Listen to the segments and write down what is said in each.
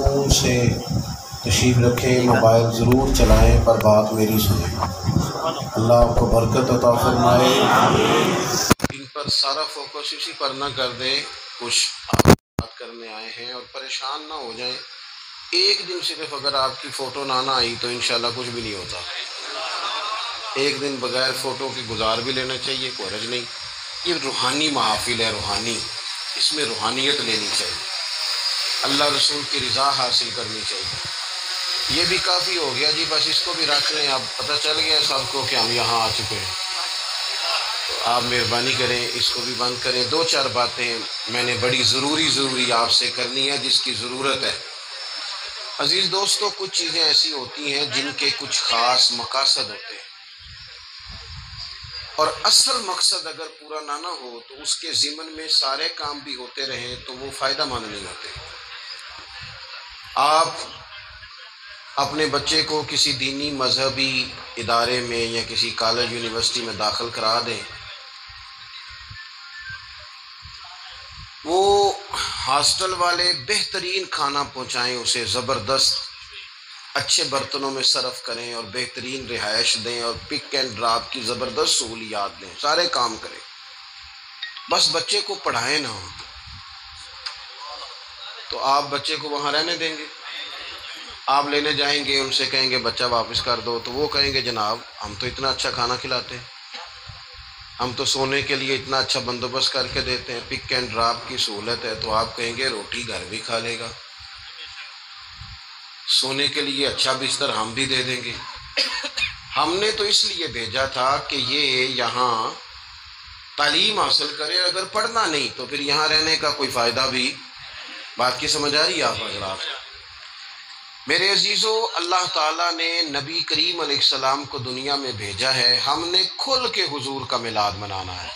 सुकून से तशरीफ़ रखें, मोबाइल ज़रूर चलाएं पर बात मेरी सुनें। अल्लाह आपको बरकत अता फरमाए। इन पर सारा फोकस इसी पर ना कर दें, कुछ आप बात करने आए हैं और परेशान ना हो जाएं। एक दिन सिर्फ अगर आपकी फ़ोटो ना आई तो इंशाल्लाह कुछ भी नहीं होता। एक दिन बगैर फ़ोटो के गुजार भी लेना चाहिए, कोई हर्ज नहीं। ये रूहानी महफिल है, रूहानी, इसमें रूहानियत लेनी चाहिए, अल्लाह रसूल की रज़ा हासिल करनी चाहिए। ये भी काफ़ी हो गया जी, बस इसको भी रख लें। अब पता चल गया सबको कि हम यहाँ आ चुके हैं, तो आप मेहरबानी करें, इसको भी बंद करें। दो चार बातें मैंने बड़ी ज़रूरी आपसे करनी है, जिसकी ज़रूरत है। अजीज़ दोस्तों, कुछ चीज़ें ऐसी होती हैं जिनके कुछ ख़ास मकासद होते हैं, और असल मकसद अगर पूरा ना हो तो उसके ज़िमन में सारे काम भी होते रहें तो वो फ़ायदा मंद नहीं होते। आप अपने बच्चे को किसी दीनी मजहबी इदारे में या किसी कॉलेज यूनिवर्सिटी में दाखिल करा दें, वो हॉस्टल वाले बेहतरीन खाना पहुंचाएं, उसे ज़बरदस्त अच्छे बर्तनों में सर्व करें और बेहतरीन रिहाइश दें और पिक एंड ड्रॉप की ज़बरदस्त सहूलियात दें, सारे काम करें, बस बच्चे को पढ़ाएं ना। तो आप बच्चे को वहाँ रहने देंगे? आप लेने जाएंगे, उनसे कहेंगे बच्चा वापस कर दो, तो वो कहेंगे जनाब हम तो इतना अच्छा खाना खिलाते हैं, हम तो सोने के लिए इतना अच्छा बंदोबस्त करके देते हैं, पिक एंड ड्रॉप की सहूलत है। तो आप कहेंगे रोटी घर भी खा लेगा, सोने के लिए अच्छा बिस्तर हम भी दे देंगे। हमने तो इसलिए भेजा था कि ये यहाँ तालीम हासिल करे, अगर पढ़ना नहीं तो फिर यहाँ रहने का कोई फ़ायदा भी। बात की समझ आ रही है आप हज़रात? मेरे अजीज़ों, अल्लाह ताला ने नबी करीम अलैहिस्सलाम को दुनिया में भेजा है, हमने खुल के हुजूर का मिलाद मनाना है,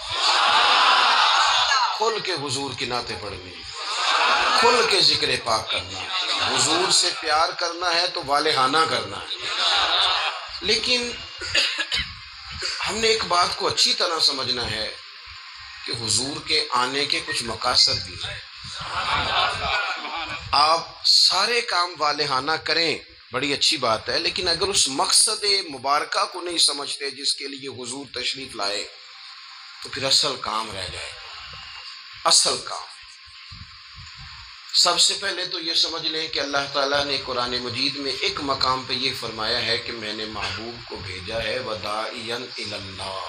खुल के हुजूर की नाते पढ़नी, खुल के जिक्र पाक करना है, हुजूर से प्यार करना है तो वालेहाना करना है। लेकिन हमने एक बात को अच्छी तरह समझना है कि हुजूर के आने के कुछ मकासद भी हैं। आप सारे काम वालेहाना करें, बड़ी अच्छी बात है, लेकिन अगर उस मकसद मुबारका को नहीं समझते जिसके लिए हुजूर तशरीफ लाए, तो फिर असल काम रह जाए। असल काम सबसे पहले तो ये समझ लें कि अल्लाह ताला ने कुरान मजीद में एक मकाम पे ये फरमाया है कि मैंने महबूब को भेजा है वदाइयन इल्लल्लाह,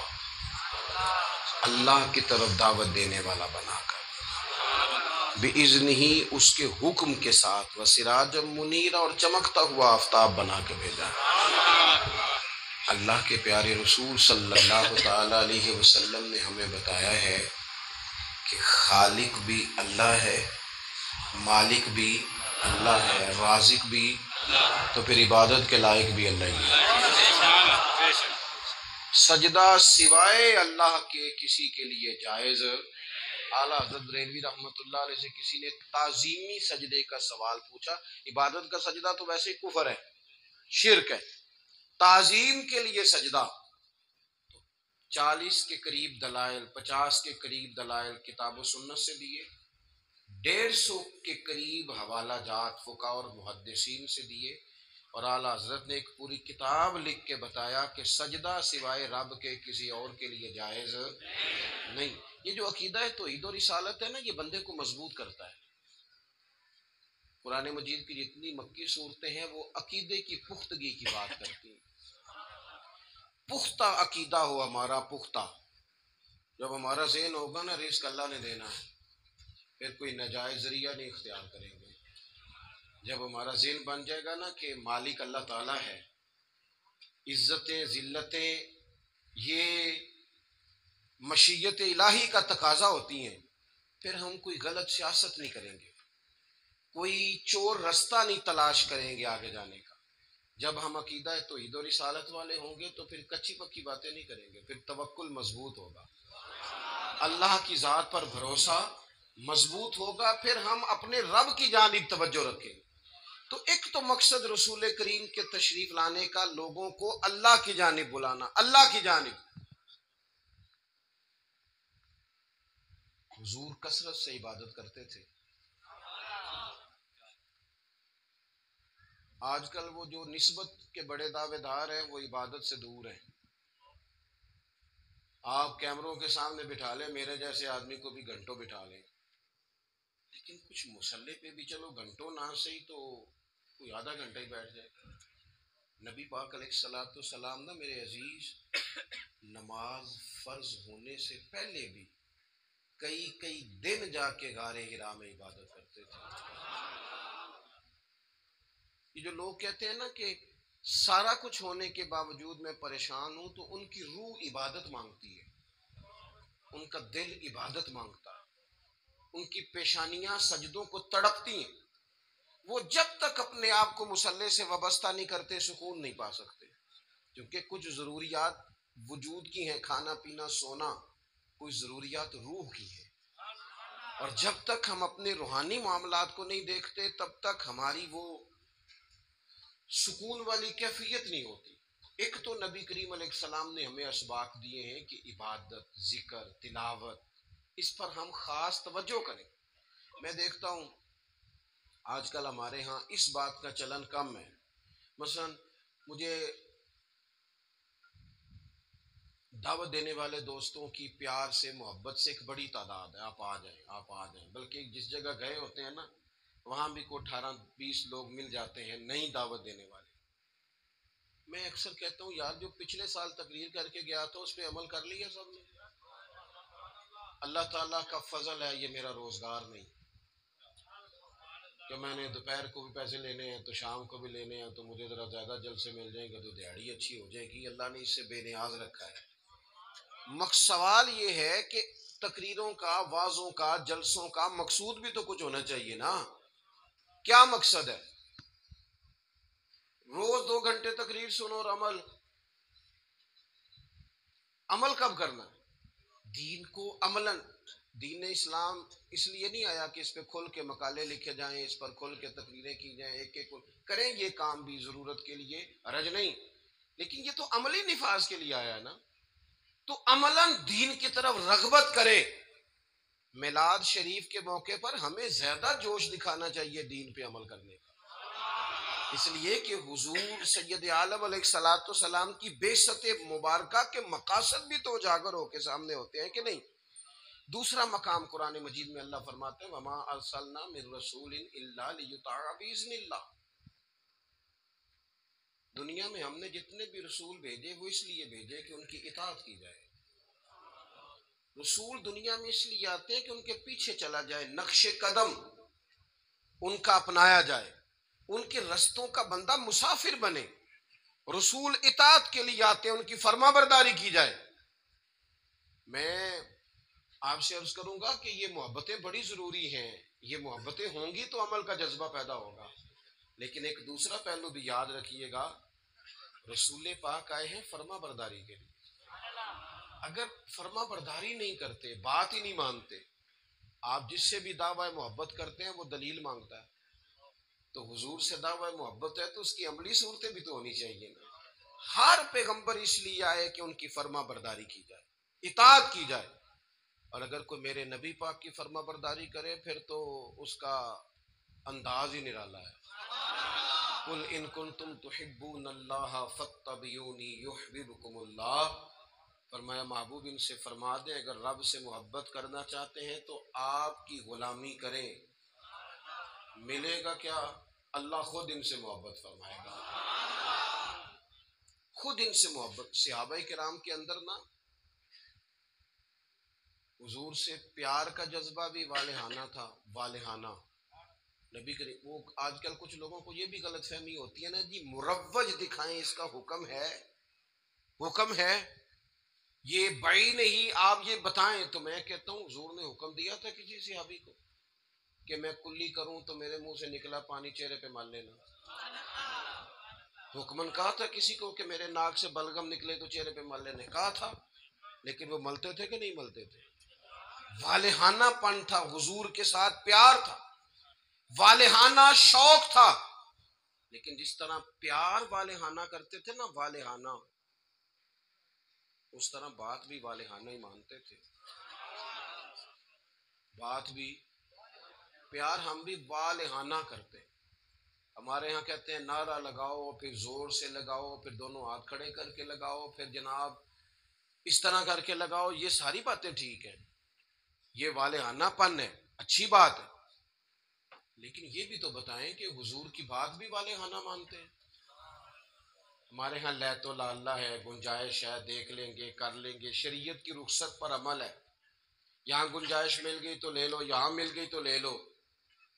अल्लाह की तरफ दावत देने वाला बनाकर, बिइज़्निही, उसके हुक्म के साथ, व सिराजम मुनीरा, और चमकता हुआ आफताब बना के भेजा। अल्लाह के प्यारे रसूल सल्लल्लाहु ताला अलैहि वसल्लम ने हमें बताया है कि खालिक भी अल्लाह है, मालिक भी अल्लाह है, राज़िक भी, तो फिर इबादत के लायक भी अल्लाह ही है। सजदा सिवाय अल्लाह के किसी के लिए जायज़। आला हज़रत बरेलवी रहमतुल्लाह अलैह से किसी ने ताज़ीमी सजदे का सवाल पूछा। इबादत का सजदा तो वैसे ही कुफर है, शिर्क है, ताज़ीम के लिए सजदा, 40 के करीब दलाइल, 50 के करीब दलाइल किताब सुन्नत से दिए, 150 के करीब हवाला जात फुका और मुहद्दिसीन से दिए, और आला हज़रत ने एक पूरी किताब लिख के बताया कि सजदा सिवाय रब के किसी और के लिए जायज़ नहीं। ये जो अकीदा है तौहीद और रिसालत है ना, ये बंदे को मजबूत करता है। कुरान मजीद की जितनी मक्की सूरतें हैं वो अकीदे की पुख्तगी की बात करती हैं। पुख्ता अकीदा हो हमारा, पुख्ता, जब हमारा ज़हन होगा ना रिज़्क़ अल्लाह ने देना है, फिर कोई नाजायज़ ज़रिया नहीं इख्तियार करेंगे। जब हमारा ज़हन बन जाएगा ना कि मालिक अल्लाह ताला है, इज़्ज़तें ज़िल्लतें ये मशीयत इलाही का तकाजा होती हैं, फिर हम कोई गलत सियासत नहीं करेंगे, कोई चोर रास्ता नहीं तलाश करेंगे आगे जाने का। जब हम अकीदा तौहीद और रिसालत वाले होंगे तो फिर कच्ची पक्की बातें नहीं करेंगे, फिर तवक्कुल मजबूत होगा, अल्लाह की ज़ात पर भरोसा मजबूत होगा, फिर हम अपने रब की जानिब तवज्जो रखेंगे। तो एक तो मकसद रसूल करीम के तशरीफ लाने का लोगों को अल्लाह की जानिब बुलाना, अल्लाह की जानिब। हुजूर कसरत से इबादत करते थे, आजकल वो जो निस्बत के बड़े दावेदार हैं वो इबादत से दूर हैं। आप कैमरों के सामने बिठा लें, मेरे जैसे आदमी को भी घंटों बिठा लें, लेकिन कुछ मुसल्ले पे भी चलो घंटों ना सही तो कोई आधा घंटा ही बैठ जाए। नबी पाक अलैहिस्सलातु सलाम ना मेरे अजीज, नमाज फर्ज होने से पहले भी कई कई दिन जाके गारे हिरा में इबादत करते थे। ये जो लोग कहते हैं ना कि सारा कुछ होने के बावजूद मैं परेशान हूं, तो उनकी रूह इबादत मांगती है, उनका दिल इबादत मांगता है, उनकी पेशानियां सजदों को तड़पती हैं। वो जब तक अपने आप को मुसल्ले से वाबस्ता नहीं करते सुकून नहीं पा सकते, क्योंकि कुछ जरूरियात वजूद की हैं, खाना पीना सोना, कुछ जरूरियात रूह की है। और जब तक हम अपने रूहानी मामलात को नहीं देखते तब तक हमारी वो सुकून वाली कैफियत नहीं होती। एक तो नबी करीम अलैहिस्सलाम ने हमें असबाक दिए हैं कि इबादत, जिक्र, तिलावत, इस पर हम खास तवज्जो करें। मैं देखता हूँ आजकल हमारे यहाँ इस बात का चलन कम है। मसलन मुझे दावत देने वाले दोस्तों की प्यार से, मोहब्बत से एक बड़ी तादाद है, आप आ जाएं, आप आ जाएं। बल्कि जिस जगह गए होते हैं ना, वहाँ भी को 18-20 लोग मिल जाते हैं नई दावत देने वाले। मैं अक्सर कहता हूँ यार, जो पिछले साल तकरीर करके गया था उस पर अमल कर लिया सबने। अल्लाह ताला का फजल है, ये मेरा रोजगार नहीं कि मैंने दोपहर को भी पैसे लेने हैं तो शाम को भी लेने हैं, तो मुझे ज़रा ज़्यादा जलसे मिल जाएंगे तो दिहाड़ी अच्छी हो जाएगी। अल्लाह ने इससे बेनियाज रखा है। सवाल ये है कि तकरीरों का, वाजों का, जलसों का मकसूद भी तो कुछ होना चाहिए ना। क्या मकसद है? रोज 2 घंटे तकरीर सुनो और अमल कब करना है? दीन को अमलन, दीन इस्लाम इसलिए नहीं आया कि इस पे खुल के मकाले लिखे जाएं, इस पर खुल के तकरीरें की जाएं, एक एक करें ये काम भी जरूरत के लिए, हरज नहीं, लेकिन ये तो अमली निफाज के लिए आया है ना। तो अमलन दीन की तरफ रगबत करे। मिलाद शरीफ के मौके पर हमें ज्यादा जोश दिखाना चाहिए दीन पे अमल करने का, इसलिए कि हुजूर सैयद आलम अलैहिस्सलातु सलाम की बेसत मुबारका के मकासद भी तो उजागर होके सामने होते हैं कि नहीं। दूसरा मकाम कुरान मजीद में अल्लाह फरमाते हैं, वमा अरसलना मिन रसूलिन इल्ला लियुताअ बिइज़्निल्लाह। दुनिया में हमने जितने भी रसूल भेजे वो इसलिए भेजे कि उनकी इताअत की जाए। रसूल दुनिया में इसलिए आते हैं कि उनके पीछे चला जाए, नक्शे कदम उनका अपनाया जाए, उनके रस्तों का बंदा मुसाफिर बने। रसूल इताअत के लिए आते हैं, उनकी फरमाबरदारी की जाए। मैं आपसे अर्ज करूंगा कि ये मोहब्बतें बड़ी जरूरी हैं, ये मोहब्बतें होंगी तो अमल का जज्बा पैदा होगा। लेकिन एक दूसरा पहलू भी याद रखिएगा, रसूल पाक आए हैं फर्मा बरदारी के लिए। अगर फर्मा बरदारी नहीं करते, बात ही नहीं मानते, आप जिससे भी दावा मोहब्बत करते हैं वो दलील मांगता है, तो हुजूर से दावा मोहब्बत है तो उसकी अमली सूरतें भी तो होनी चाहिए ना। हर पैगंबर इसलिए आए कि उनकी फर्मा बरदारी की जाए, इताअत की जाए। और अगर कोई मेरे नबी पाक की फर्मा बरदारी करे फिर तो उसका अंदाज ही निराला है। कुल इन कुंतुम तुहिब्बूनल्लाह फत्तबिऊनी युहब्बुकुमुल्लाह। फरमाया महबूब इनसे फरमा दें, अगर रब से मोहब्बत करना चाहते हैं तो आपकी गुलामी करें। मिलेगा क्या? अल्लाह खुद इनसे मोहब्बत फरमाएगा, खुद इनसे मोहब्बत। सहाबाए किराम के अंदर ना हुजूर से प्यार का जज्बा भी वालेहाना था, वालेहाना। नबी करीम, वो आजकल कुछ लोगों को ये भी गलत फहमी होती है ना जी, मुरव्वज दिखाएं इसका हुक्म है, हुक्म है, ये बई नहीं, आप ये बताएं। तो मैं कहता हूँ हुजूर ने हुक्म दिया था किसी सहाबी को कि मैं कुल्ली करूं तो मेरे मुंह से निकला पानी चेहरे पे मल लेना। हुक्मन कहा था किसी को कि मेरे नाक से बलगम निकले तो चेहरे पे मल लेने, कहा था, लेकिन वो मलते थे कि नहीं मलते थे? वालेहानापन था, हुजूर के साथ प्यार था, वालेहाना शौक था। लेकिन जिस तरह प्यार वालेहाना करते थे ना, वालेहाना, उस तरह बात भी वालेहाना ही मानते थे। बात भी, प्यार हम भी वालेहाना करते। हमारे यहाँ कहते हैं नारा लगाओ, फिर जोर से लगाओ, फिर दोनों हाथ खड़े करके लगाओ, फिर जनाब इस तरह करके लगाओ। ये सारी बातें ठीक है, ये वालेहानापन है, अच्छी बात है, लेकिन ये भी तो बताएं कि हुजूर की बात भी वालेहाना मानते हैं। हमारे यहाँ लैतो लाला है, गुंजाइश है, देख लेंगे, कर लेंगे, शरीयत की रुखसत पर अमल है। यहाँ गुंजाइश मिल गई तो ले लो, यहाँ मिल गई तो ले लो।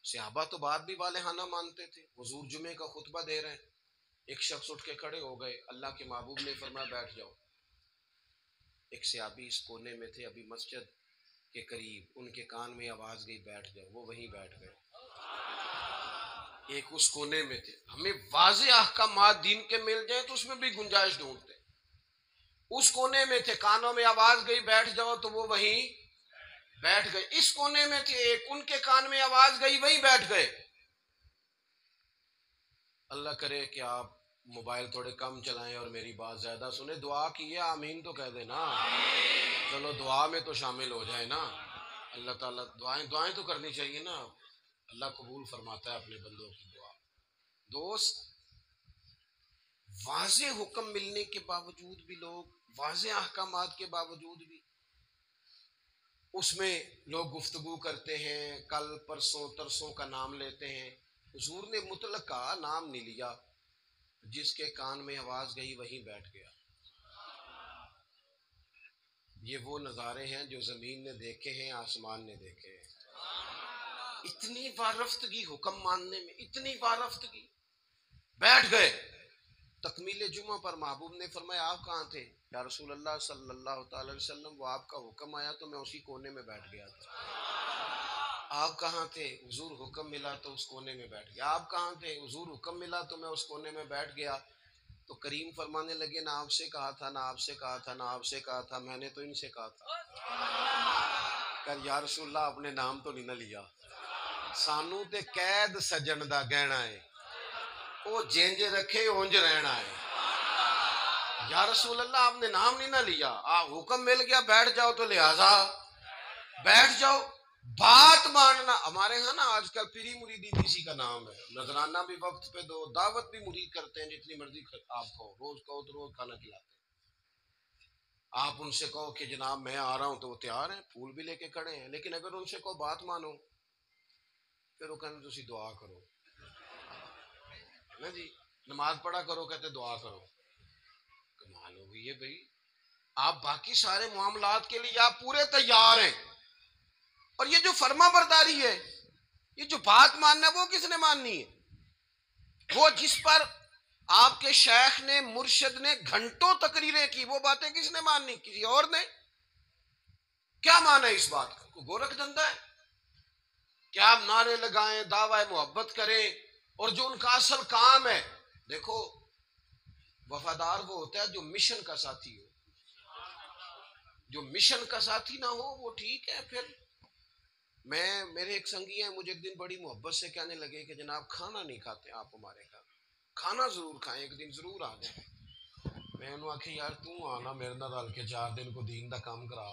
सहाबा तो बात भी वालेहाना मानते थे। हुजूर जुमे का खुतबा दे रहे हैं, एक शख्स उठ के खड़े हो गए, अल्लाह के महबूब ने फरमाया बैठ जाओ। एक सहाबी इस कोने में थे, अभी मस्जिद के करीब, उनके कान में आवाज गई बैठ जाओ, वो वहीं बैठ गए। एक उस कोने में थे। हमें वाज़े अहकामात दीन के मिल जाए तो उसमें भी गुंजाइश ढूंढते। उस कोने में थे, कानों में आवाज गई बैठ जाओ तो वो वहीं बैठ गए। इस कोने में थे एक, उनके कान में आवाज गई वहीं बैठ गए। अल्लाह करे कि आप मोबाइल थोड़े कम चलाएं और मेरी बात ज्यादा सुने। दुआ की है, आमीन तो कह देना। चलो दुआ में तो शामिल हो जाए ना। अल्लाह ताला दुआएं तो करनी चाहिए ना। अल्लाह कबूल फरमाता है अपने बंदों की दुआ। दोस्त, वाज़े हुक्म मिलने के बावजूद भी लोग, वाज़े अहकामात के बावजूद भी उसमें लोग गुफ्तगू करते हैं, कल परसों तरसों का नाम लेते हैं। हुजूर ने मुतलक का नाम नहीं लिया, जिसके कान में आवाज गई वहीं बैठ गया। ये वो नज़ारे हैं जो ज़मीन ने देखे हैं, आसमान ने देखे हैं। इतनी वारफ्तगी हुक्म मानने में, इतनी वारफ्तगी। बैठ गए। तकमीले जुमा पर महबूब ने फरमाया आप कहाँ थे? या रसूल अल्लाह सल्लल्लाहु अलैहि वसल्लम, वो आपका हुक्म आया तो मैं उसी कोने में बैठ गया था। आप कहाँ थे? हुजूर हुक्म मिला तो उस कोने में बैठ गया। आप कहाँ थे? हुजूर हुक्म मिला तो मैं उस कोने में बैठ गया। तो करीम फरमाने लगे ना आपसे कहा था, ना आपसे कहा था, ना आपसे कहा था, मैंने तो इनसे कहा था। कर या रसूल अल्लाह अपने नाम तो नहीं ना लिया। सानू ते कैद सजन दा गहना है, वो जिंज रखे उंज रहना है। या रसूल अल्लाह आपने नाम नहीं ना लिया, हुक्म मिल गया बैठ जाओ तो लिहाजा बैठ जाओ। बात मानना हमारे यहाँ ना आजकल पीरी मुरीदी भी इसी का नाम है। नजराना भी वक्त पे दो, दावत भी मुरीद करते हैं, जितनी मर्जी आप कहो, रोज कहो तो रोज खाना खिलाते हैं। आप उनसे कहो कि जनाब मैं आ रहा हूं तो वो तैयार हैं, फूल भी लेके खड़े हैं। लेकिन अगर उनसे कहो बात मानो, फिर वो कहते तुसी दुआ करो ना जी, नमाज पढ़ा करो, कहते दुआ करो। कमाल हो गई है भाई। आप बाकी सारे मामलात के लिए आप पूरे तैयार हैं, और ये जो फर्मा बरदारी है, ये जो बात मानना है, वो किसने माननी है? वो जिस पर आपके शेख ने, मुर्शिद ने घंटों तकरीरें की, वो बातें किसने माननी? किसी और ने। क्या माना है इस बात का? कोई गोरख धंधा है क्या? आप नारे लगाएं, दावा मोहब्बत करें, और जो उनका असल काम है, देखो वफादार वो होता है जो मिशन का साथी हो। जो मिशन का साथी ना हो वो ठीक है। फिर मेरे एक संगी हैं, मुझे एक दिन बड़ी मोहब्बत से कहने लगे कि जनाब खाना नहीं खाते आप हमारे घर, खाना जरूर खाएं, एक दिन जरूर आ जाए। मैं उन्होंने आखिर यार तू आना मेरे नाल रल के 4 दिन को दीन दा काम करा।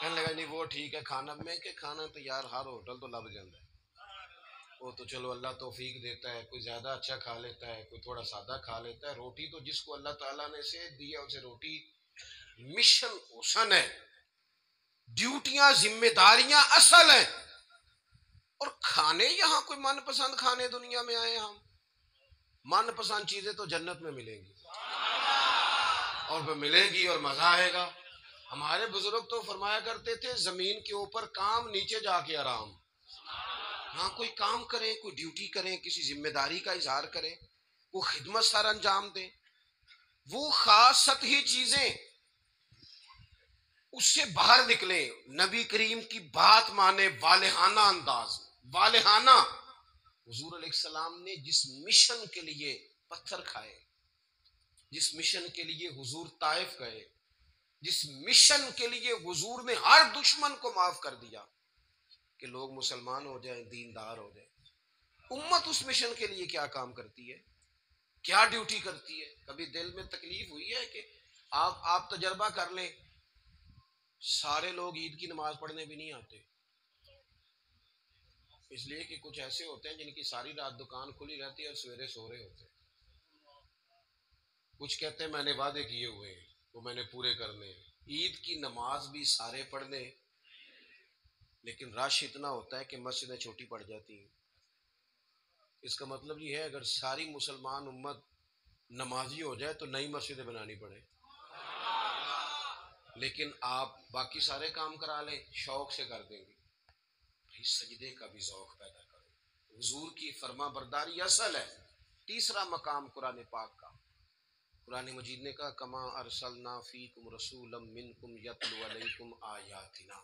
कहने लगा नहीं वो ठीक है खाना। मैं के खाना तो यार हर होटल तो लग जाता है, वो तो चलो अल्लाह तौफीक देता है, कोई ज्यादा अच्छा खा लेता है, कोई थोड़ा सादा खा लेता है। रोटी तो जिसको अल्लाह ताला ने सेहत दी है उसे रोटी मिशन हुसन है, ड्यूटियां जिम्मेदारियां असल हैं। और खाने यहाँ कोई मनपसंद खाने दुनिया में आए हम, मनपसंद चीजें तो जन्नत में मिलेंगी, और वो मिलेंगी और मजा आएगा। हमारे बुजुर्ग तो फरमाया करते थे जमीन के ऊपर काम, नीचे जाके आराम। हाँ कोई काम करें, कोई ड्यूटी करें, किसी जिम्मेदारी का इजहार करें, वो खिदमत सर अंजाम दें, वो खास सतही चीजें उससे बाहर निकले, नबी करीम की बात माने, वालेहाना अंदाज, वालेहाना। हुजूर अलैहिस्सलाम ने जिस मिशन के लिए पत्थर खाए, जिस मिशन के लिए हुजूर ताइफ गए, जिस मिशन के लिए हुजूर ने हर दुश्मन को माफ कर दिया कि लोग मुसलमान हो जाएं, दीनदार हो जाएं, उम्मत उस मिशन के लिए क्या काम करती है, क्या ड्यूटी करती है? कभी दिल में तकलीफ हुई है कि आप तजर्बा कर लें, सारे लोग ईद की नमाज पढ़ने भी नहीं आते, इसलिए कि कुछ ऐसे होते हैं जिनकी सारी रात दुकान खुली रहती है और सवेरे सो रहे होते हैं। कुछ कहते हैं मैंने वादे किए हुए हैं वो मैंने पूरे करने हैं। ईद की नमाज भी सारे पढ़ लें, लेकिन रश इतना होता है कि मस्जिदें छोटी पड़ जाती हैं। इसका मतलब ये है अगर सारी मुसलमान उम्मत नमाजी हो जाए तो नई मस्जिदें बनानी पड़े, लेकिन आप बाकी सारे काम करा लें, शौक से कर देंगे। भाई सजदे का भी शौक पैदा करो। हुजूर की फर्मा बरदारी असल है। तीसरा मकाम कुरान पाक का, कुरान मजीद ने कहा कमा अरसलना फीकुम रसूलम मिनकुम यतलु अलैकुम आयातिना,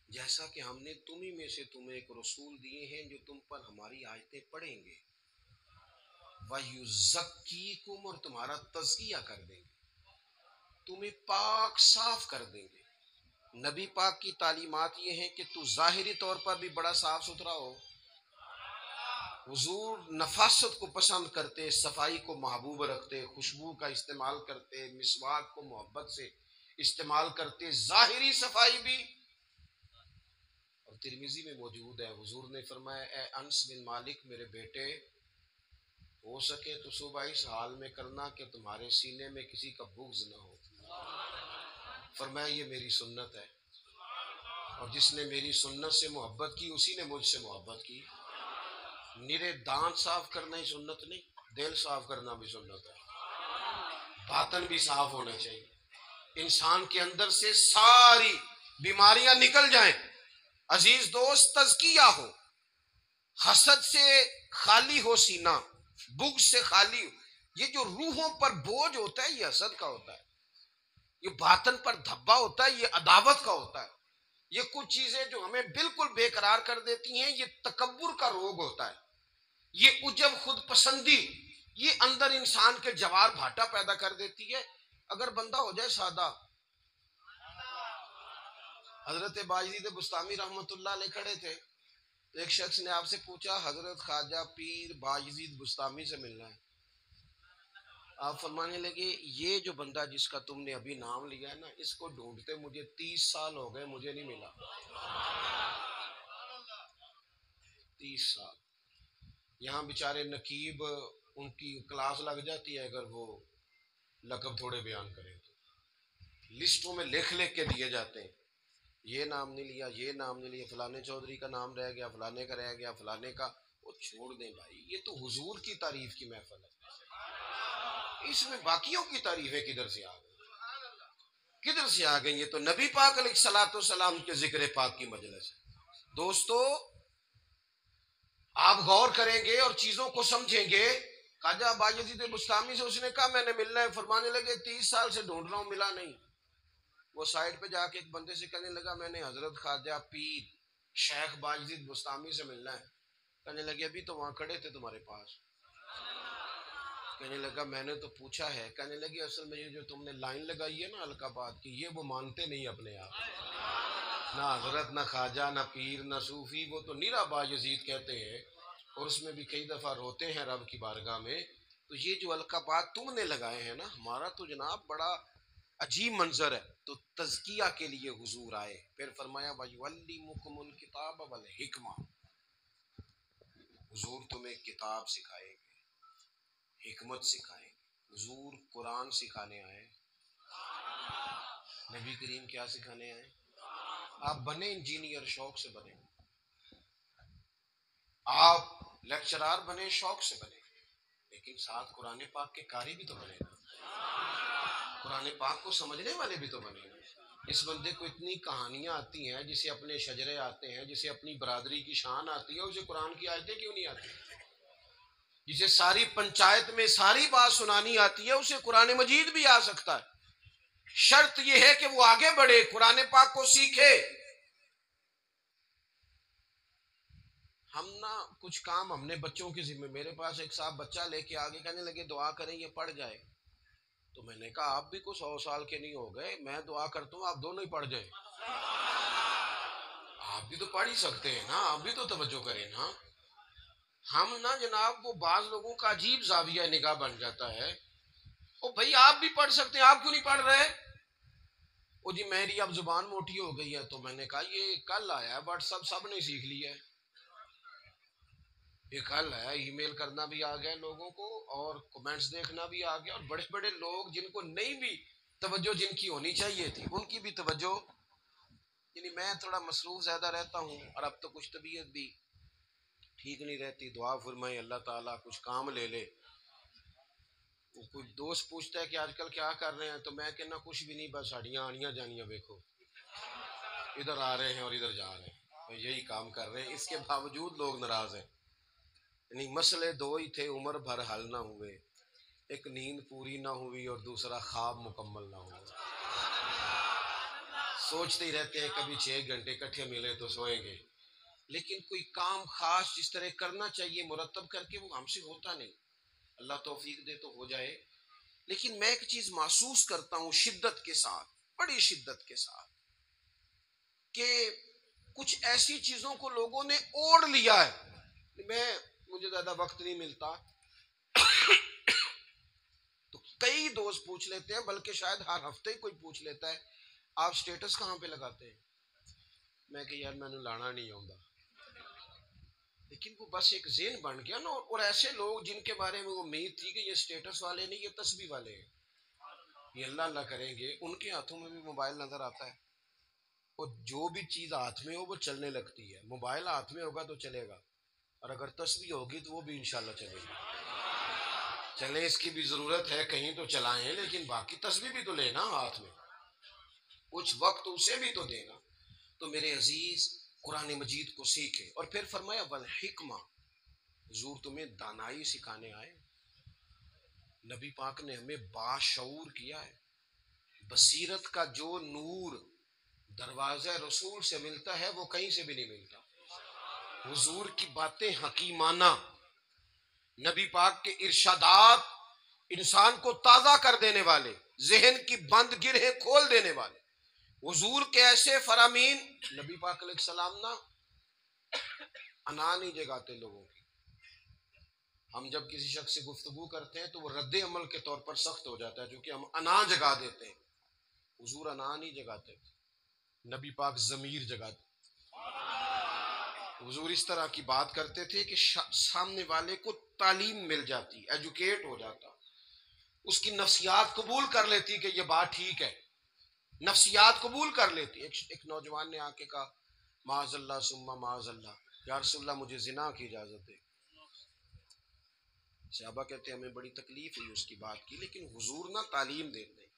जैसा कि हमने तुम्ही में से तुम्हें एक रसूल दिए हैं जो तुम पर हमारी आयतें पढ़ेंगे, वयुज़क्कीकुम, और तुम्हारा तज़किया कर देंगे, तुम्हें पाक साफ कर देंगे। नबी पाक की तालीमात ये हैं कि तू ज़ाहिरी तौर पर भी बड़ा साफ सुथरा हो। हुजूर नफासत को पसंद करते, सफाई को महबूब रखते, खुशबू का इस्तेमाल करते, मिसवाक को मोहब्बत से इस्तेमाल करते, ज़ाहिरी सफाई भी। और तिरमिज़ी में मौजूद है, हुजूर ने फरमाया ए अनस बिन मालिक, मेरे बेटे हो सके तो सुबह इस हाल में करना कि तुम्हारे सीने में किसी का बुग़्ज़ न हो। फरमाया ये मेरी सुन्नत है, और जिसने मेरी सुन्नत से मोहब्बत की उसी ने मुझसे मोहब्बत की। निरे दांत साफ करना ही सुन्नत नहीं, दिल साफ करना भी सुन्नत है। बातन भी साफ होना चाहिए, इंसान के अंदर से सारी बीमारियां निकल जाएं। अजीज दोस्त, तज़किया हो, हसद से खाली हो सीना, बुग़्ज़ से खाली हो। ये जो रूहों पर बोझ होता है ये हसद का होता है, ये बातन पर धब्बा होता है, ये अदावत का होता है। ये कुछ चीजें जो हमें बिल्कुल बेकरार कर देती हैं, ये तकब्बुर का रोग होता है, ये उजब खुद पसंदी, ये अंदर इंसान के जवार भाटा पैदा कर देती है। अगर बंदा हो जाए सादा, हजरत बायजीद बुस्तामी रहमतुल्लाह अलैह खड़े थे, एक शख्स ने आपसे पूछा हजरत ख्वाजा पीर बायजीद बुस्तामी से मिलना है। आप फरमाने लगे ये जो बंदा जिसका तुमने अभी नाम लिया है ना, इसको ढूंढते मुझे 30 साल हो गए, मुझे नहीं मिला। 30 साल। यहाँ बेचारे नकीब, उनकी क्लास लग जाती है अगर वो लकब थोड़े बयान करें तो लिस्टों में लिख लिख के दिए जाते हैं, ये नाम नहीं लिया, ये नाम नहीं लिया, फलाने चौधरी का नाम रह गया, फलाने का रह गया, फलाने का। वो छोड़ दें भाई, ये तो हुजूर की तारीफ की महफिल है, इसमें बाकियों की तारीफें किधर से आ गई, किधर से आ गई? ये तो नबी पाक अलैहिस्सलातु सलाम के जिक्र पाक की मजलिस है। दोस्तों, आप गौर करेंगे और चीजों को समझेंगे। ख्वाजा बायजीद बुस्तामी से उसने कहा मैंने मिलना है, फरमाने लगे 30 साल से ढूंढ रहा हूं, मिला नहीं। वो साइड पे जाके एक बंदे से कहने लगा मैंने हजरत ख्वाजा पीर शेख बायजीद बुस्तामी से मिलना है। कहने लगे अभी तो वहां खड़े थे तुम्हारे पास। कहने लगा मैंने तो पूछा है। कहने लगे असल में ये जो तुमने लाइन लगाई है ना अलकाबाद की, ये वो मानते नहीं अपने आप, ना हजरत, ना ख्वाजा, ना पीर, ना सूफी, वो तो निरा बायजीद कहते हैं, और उसमें भी कई दफा रोते हैं रब की बारगाह में। तो ये जो अलकाबाद तुमने लगाए हैं ना, हमारा तो जनाब बड़ा अजीब मंजर है। तो तज़किया के लिए हुजूर आए, फिर फरमाया वयुअल्लिमुकुमुल किताब वल हिकमा, हुजूर तुम्हें किताब सिखाएंगे, हिकमत सिखाएंगे। हुजूर कुरान सिखाने आए, नबी करीम क्या सिखाने आए? आप बने इंजीनियर, शौक से बने, आप लेक्चरार बने, शौक से बने, लेकिन साथ कुरान पाक के कारी भी तो बने ना, कुरान पाक को समझने वाले भी तो बने ना। इस बंदे को इतनी कहानियां आती हैं, जिसे अपने शजरे आते हैं, जिसे अपनी बरादरी की शान आती है, उसे कुरान की आयतें क्यों नहीं आती? जिसे सारी पंचायत में सारी बात सुनानी आती है, उसे कुरान मजीद भी आ सकता है। शर्त यह है कि वो आगे बढ़े, कुरान पाक को सीखे। हम ना कुछ काम हमने बच्चों के जिम्मे, मेरे पास एक साहब बच्चा लेके आगे कहने लगे दुआ करें ये पढ़ जाए। तो मैंने कहा आप भी कुछ 100 साल के नहीं हो गए, मैं दुआ करता हूँ आप दोनों ही पढ़ जाए। आप भी तो पढ़ ही सकते हैं ना, आप भी तो तवज्जो करें ना। हम ना जनाब, वो बाज लोगों का अजीब जाविया निगाह बन जाता है, ओ भाई आप भी पढ़ सकते हैं, आप क्यों नहीं पढ़ रहे? वो जी मेरी अब जुबान मोटी हो गई है, तो मैंने कहा ये कल आया है व्हाट्सअप, सब ने सीख लिया है, ये कल है, ईमेल करना भी आ गया लोगों को और कमेंट्स देखना भी आ गया, और बड़े बड़े लोग जिनको नहीं भी तवज्जो जिनकी होनी चाहिए थी उनकी भी तवज्जो, यानी मैं थोड़ा मसरूफ ज्यादा रहता हूँ, और अब तो कुछ तबीयत भी ठीक नहीं रहती, दुआ फरमाए अल्लाह ताला कुछ काम ले ले। कोई दोस्त पूछता है कि आजकल क्या कर रहे हैं, तो मैं कहना कुछ भी नहीं, बस हड्डियां आनियां जानियां देखो, इधर आ रहे हैं और इधर जा रहे हैं, तो यही काम कर रहे हैं, इसके बावजूद लोग नाराज हैं। यानी मसले दो ही थे, उम्र भर हल ना हुए, एक नींद पूरी ना हुई और दूसरा ख्वाब मुकम्मल ना हुआ। सोचते ही रहते हैं कभी 6 घंटे इकट्ठे मिले तो सोएंगे, लेकिन कोई काम खास जिस तरह करना चाहिए मुरतब करके वो हमसे होता नहीं। अल्लाह तौफीक दे तो हो जाए। लेकिन मैं एक चीज महसूस करता हूँ शिद्दत के साथ, बड़ी शिद्दत के साथ, कि कुछ ऐसी चीजों को लोगों ने ओढ़ लिया है। मुझे ज्यादा वक्त नहीं मिलता, तो कई दोस्त पूछ लेते हैं, बल्कि शायद हर हफ्ते ही कोई पूछ लेता है आप स्टेटस कहाँ पे लगाते हैं। मैं कि यार मैंने लाना नहीं आऊंगा, लेकिन वो बस एक ज़हन बन गया ना। और ऐसे लोग जिनके बारे में वो उम्मीद थी कि ये स्टेटस वाले नहीं, ये तस्बीह वाले हैं, ये अल्लाह अल्लाह करेंगे, उनके हाथों में भी मोबाइल नजर आता है, और जो भी चीज हाथ में हो वो चलने लगती है। मोबाइल हाथ में होगा तो चलेगा, और अगर तस्बीह होगी तो वो भी इंशाल्लाह चलेगी। चले, इसकी भी जरूरत है, कहीं तो चलाएं, लेकिन बाकी तस्बीह भी तो लेना हाथ में, कुछ वक्त उसे भी तो देना। तो मेरे अजीज कुरान मजीद को सीखे, और फिर फरमाया वल हिकमा, हुजूर तुम्हें दानाई सिखाने आए। नबी पाक ने हमें बाशऊर किया है। बसीरत का जो नूर दरवाजा रसूल से मिलता है वो कहीं से भी नहीं मिलता। हुजूर की बातें हकीमाना, नबी पाक के इरशादात इंसान को ताजा कर देने वाले, जहन की बंद गिरहें खोल देने वाले, हुजूर के ऐसे फरामीन। नबी पाक अलैहिस्सलाम ना अना नहीं जगाते लोगों की। हम जब किसी शख्स से गुफ्तगू करते हैं तो वो रद्द अमल के तौर पर सख्त हो जाता है, क्योंकि हम अना जगा देते हैं। हुजूर अना नहीं जगाते, नबी पाक जमीर जगाते। हुजूर इस तरह की बात करते थे कि सामने वाले को तालीम मिल जाती, एजुकेट हो जाता, उसकी नफ्सियात कबूल कर लेती कि ये बात ठीक है, नफ्सियात कबूल कर लेती। एक नौजवान ने आके कहा माज़अल्लाह सुम्मा माज़अल्लाह, या रसूलल्लाह मुझे जिना की इजाजत दे। सहाबा कहते हमें बड़ी तकलीफ हुई उसकी बात की, लेकिन हुजूर ना तालीम देते।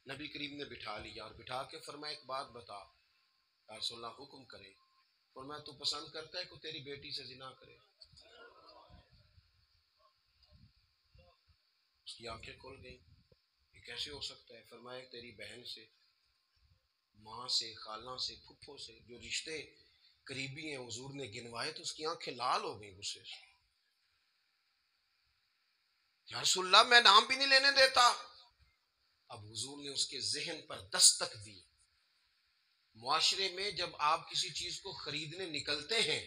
नबी करीम ने बिठा लिया और बिठा के फरमाया एक बात बता, या रसूलल्लाह हुक्म करे। फरमाया तू पसंद करता है कि तेरी बेटी से जिना करे? उसकी आंखें खुल गई, ये कैसे हो सकता है? फरमाया तेरी बहन से, माँ से, खाला से, फुफ्फो से, जो रिश्ते करीबी हैं हुजूर ने गिनवाए, तो उसकी आंखें लाल हो गई गुस्से से। या रसूलल्लाह मैं नाम भी नहीं लेने देता। अब हुजूर ने उसके जहन पर दस्तक दी। मुआशरे में जब आप किसी चीज को खरीदने निकलते हैं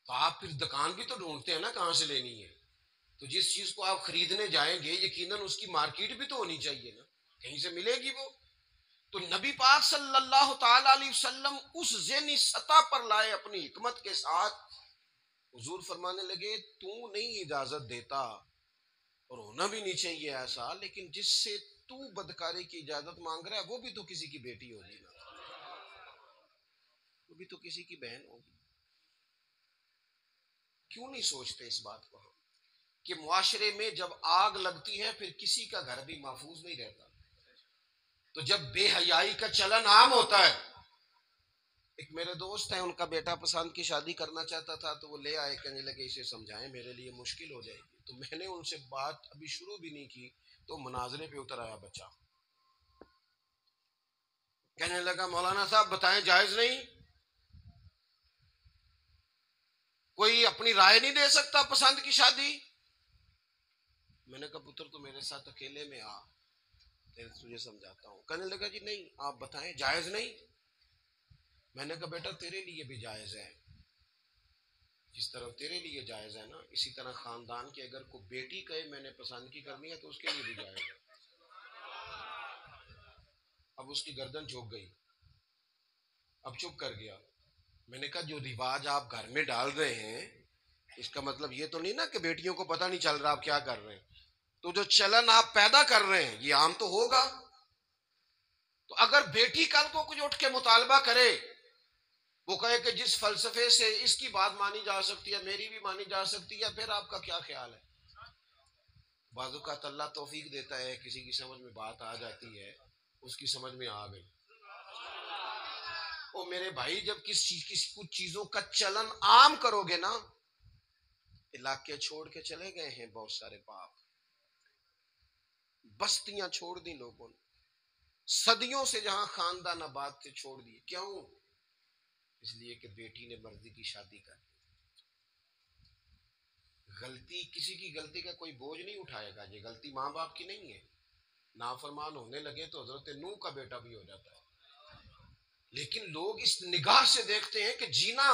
तो आप फिर दुकान भी तो ढूंढते हैं ना कहां से लेनी है। तो जिस चीज को आप खरीदने जाएंगे यकीनन उसकी मार्केट भी तो होनी चाहिए ना, कहीं से मिलेगी वो। तो नबी पाक सल्लल्लाहु ताला अलैहि वसल्लम उस ज़हनी सतह पर लाए अपनी हिकमत के साथ। हुजूर फरमाने लगे तू नहीं इजाजत देता, और होना भी नहीं चाहिए ऐसा, लेकिन जिससे तू बदकारी की इजाजत मांग रहा है वो भी तो किसी की बेटी होगी ना, वो भी तो किसी की बहन होगी। क्यों नहीं सोचते इस बात को हम, कि मुआशरे में जब आग लगती है फिर किसी का घर भी महफूज नहीं रहता। तो जब बेहयाई का चलन आम होता है, एक मेरे दोस्त हैं, उनका बेटा पसंद की शादी करना चाहता था, तो वो ले आए, कहने लगे इसे समझाएं, मेरे लिए मुश्किल हो जाएगी। तो मैंने उनसे बात अभी शुरू भी नहीं की तो मुनाजरे पे उतर आया बच्चा, कहने लगा मौलाना साहब बताएं जायज नहीं, कोई अपनी राय नहीं दे सकता पसंद की शादी? मैंने कहा पुत्र तो मेरे साथ अकेले में आ, तुझे समझाता हूँ। कहने लगा जी नहीं आप बताएं जायज नहीं। मैंने कहा बेटा तेरे लिए भी जायज है, जिस तरह तेरे लिए जायज है ना, इसी तरह खानदान की अगर कोई बेटी कहे मैंने पसंद की करनी है तो उसके लिए भी जायज है। अब उसकी गर्दन झुक गई, अब चुप कर गया। मैंने कहा जो रिवाज आप घर में डाल रहे हैं इसका मतलब ये तो नहीं ना कि बेटियों को पता नहीं चल रहा आप क्या कर रहे हैं। तो जो चलन आप पैदा कर रहे हैं ये आम तो होगा। तो अगर बेटी कल को कुछ उठ के मुतालबा करे, वो कहे कि जिस फलसफे से इसकी बात मानी जा सकती है मेरी भी मानी जा सकती है, फिर आपका क्या ख्याल है? बाजू का अल्लाह तौफीक देता है, किसी की समझ में बात आ जाती है, उसकी समझ में आ गई। ओ मेरे भाई, जब किसी कुछ चीजों का चलन आम करोगे ना, इलाके छोड़ के चले गए हैं बहुत सारे बाप, बस्तियां छोड़ दी लोगों ने, सदियों से जहां खानदान आबाद थे छोड़ दिए। क्यों? इसलिए कि बेटी ने मर्जी की शादी कर दी। गलती, किसी की गलती का कोई बोझ नहीं उठाएगा, ये गलती माँ बाप की नहीं है। नाफरमान होने लगे तो हजरत नूह का बेटा भी हो जाता है। लेकिन लोग इस निगाह से देखते हैं कि जीना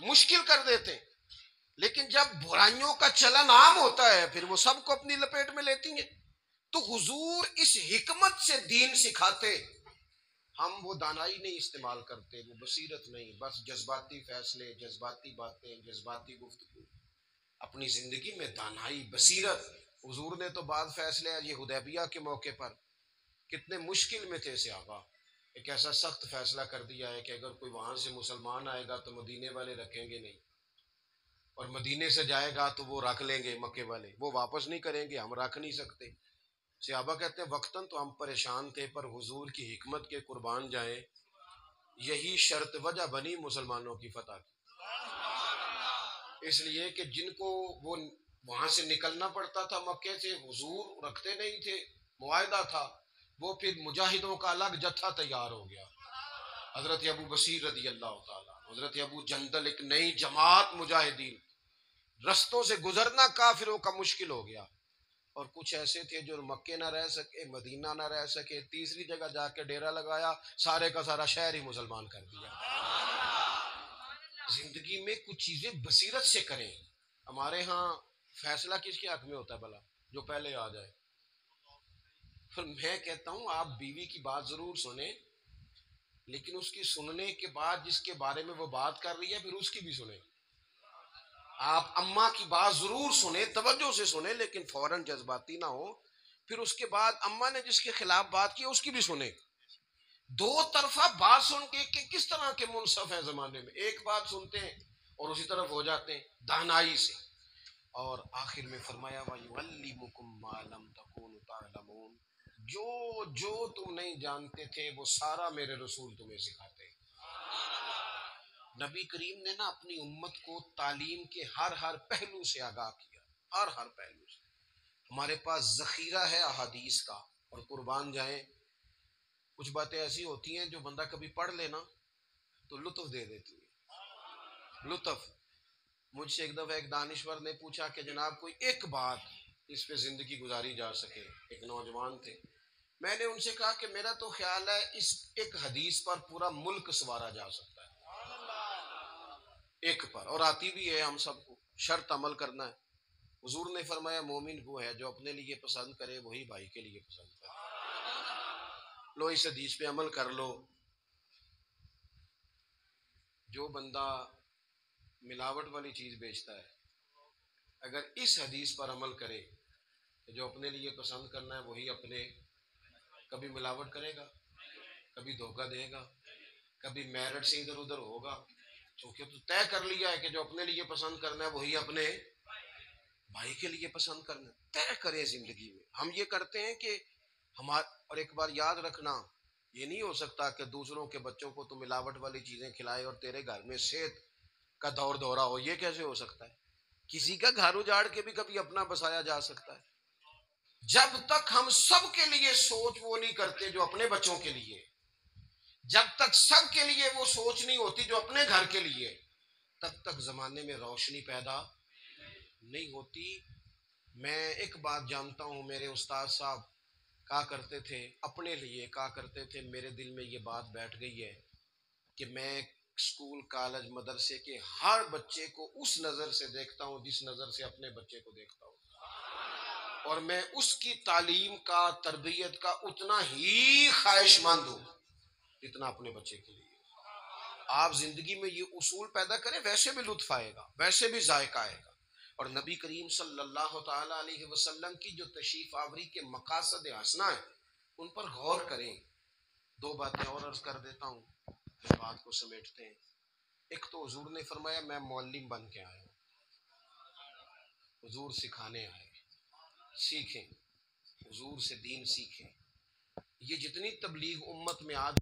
मुश्किल कर देते हैं, लेकिन जब बुराइयों का चलन आम होता है फिर वो सबको अपनी लपेट में लेती हैं। तो हुजूर इस हिकमत से दीन सिखाते, हम वो दानाई नहीं इस्तेमाल करते, वो बसीरत नहीं, बस जज्बाती फैसले, जज्बाती बातें, जज्बाती गुफ्तगू। अपनी जिंदगी में दानाई, बसीरत। हुजूर ने तो बाद फैसले ये हुदैबिया के मौके पर कितने मुश्किल में थे सहाबा, एक ऐसा सख्त फैसला कर दिया है कि अगर कोई वहां से मुसलमान आएगा तो मदीने वाले रखेंगे नहीं, और मदीने से जाएगा तो वो रख लेंगे मक्के वाले, वो वापस नहीं करेंगे, हम रख नहीं सकते। सहाबा कहते हैं वक्तन तो हम परेशान थे, पर हुजूर की हिकमत के कुर्बान जाए, यही शर्त वजह बनी मुसलमानों की फतह की। इसलिए कि जिनको वो वहां से निकलना पड़ता था मक्के से, हुजूर रखते नहीं थे, मुआहदा था, वो फिर मुजाहिदों का अलग जत्था तैयार हो गया। हजरत अबू बसीर रदी अल्लाह ताला, हजरत अबू जंदल, एक नई जमात मुजाहिदीन, रस्तों से गुजरना काफिरों का मुश्किल हो गया। और कुछ ऐसे थे जो मक्के ना रह सके, मदीना ना रह सके, तीसरी जगह जाके डेरा लगाया, सारे का सारा शहर ही मुसलमान कर दिया। जिंदगी में कुछ चीजें बसीरत से करें। हमारे यहाँ फैसला किसके हक में होता है भला? जो पहले आ जाए। फिर मैं कहता हूँ आप बीवी की बात जरूर सुने, लेकिन उसकी सुनने के बाद जिसके बारे में वो बात कर रही है फिर उसकी भी सुने। आप अम्मा की बात जरूर सुने, तवज्जो से सुने, लेकिन फौरन जज्बाती ना हो। फिर उसके बाद अम्मा ने जिसके खिलाफ बात की उसकी भी सुने। दो तरफा बात सुन के किस तरह के मुनसफ है जमाने में, एक बात सुनते हैं और उसी तरफ हो जाते हैं दानाई से। और आखिर में फरमाया वयुअल्लिमुकुम मा लम तकूनु तालमून, जो जो तुम नहीं जानते थे वो सारा मेरे रसूल तुम्हें सिखाते हैं। नबी करीम ने ना अपनी उम्मत को तालीम के हर पहलू से आगाह किया, हर पहलू से। हमारे पास जखीरा है अहादीस का, और कुर्बान जाए कुछ बातें ऐसी होती हैं जो बंदा कभी पढ़ लेना तो लुत्फ दे देती है, लुत्फ। मुझसे एक दफा एक दानिश्वर ने पूछा कि जनाब कोई एक बात इस पे जिंदगी गुजारी जा सके, एक नौजवान थे। मैंने उनसे कहा कि मेरा तो ख्याल है इस एक हदीस पर पूरा मुल्क सवारा जा सकता है, एक पर, और आती भी है हम सबको, शर्त अमल करना है। हुजूर ने फरमाया मोमिन वो है जो अपने लिए पसंद करे वही भाई के लिए पसंद करे। लो इस हदीस पे अमल कर लो। जो बंदा मिलावट वाली चीज बेचता है, अगर इस हदीस पर अमल करे कि जो अपने लिए पसंद करना है वही अपने, कभी मिलावट करेगा, कभी धोखा देगा, कभी मेरिट से इधर उधर होगा, क्योंकि तो तय कर लिया है कि जो अपने लिए पसंद करना है वही अपने भाई के लिए पसंद करना है। तय करें जिंदगी में। हम ये करते हैं कि और एक बार याद रखना, ये नहीं हो सकता कि दूसरों के बच्चों को तो मिलावट वाली चीजें खिलाए और तेरे घर में सेहत का दौर दौरा हो, ये कैसे हो सकता है? किसी का घर उजाड़ के भी कभी अपना बसाया जा सकता है। जब तक हम सबके लिए सोच वो नहीं करते जो अपने बच्चों के लिए, जब तक सबके लिए वो सोच नहीं होती जो अपने घर के लिए, तब तक जमाने में रोशनी पैदा नहीं होती। मैं एक बात जानता हूं, मेरे उस्ताद साहब कहा करते थे, अपने लिए कहा करते थे, मेरे दिल में ये बात बैठ गई है कि मैं स्कूल कॉलेज मदरसे के हर बच्चे को उस नजर से देखता हूं जिस नजर से अपने बच्चे को देखता हूं। और मैं उसकी तालीम का, तरबियत का उतना ही ख्वाहिशमंद हूं जितना अपने बच्चे के लिए। आप जिंदगी में ये उसूल पैदा करें, वैसे भी लुत्फ आएगा, वैसे भी जायका आएगा। और नबी करीम सल्लल्लाहु ताला अलैहि वसल्लम की जो तशरीफ आवरी के मकासद हसना है, उन पर गौर करें। दो बातें और अर्ज कर देता हूँ, इस बात को समेटते हैं। एक तो हुजूर ने फरमाया मैं मौल्लिम बन के आया हूँ, हुजूर सिखाने आए, सीखें, हुजूर से दीन सीखें। ये जितनी तबलीग उम्मत में आज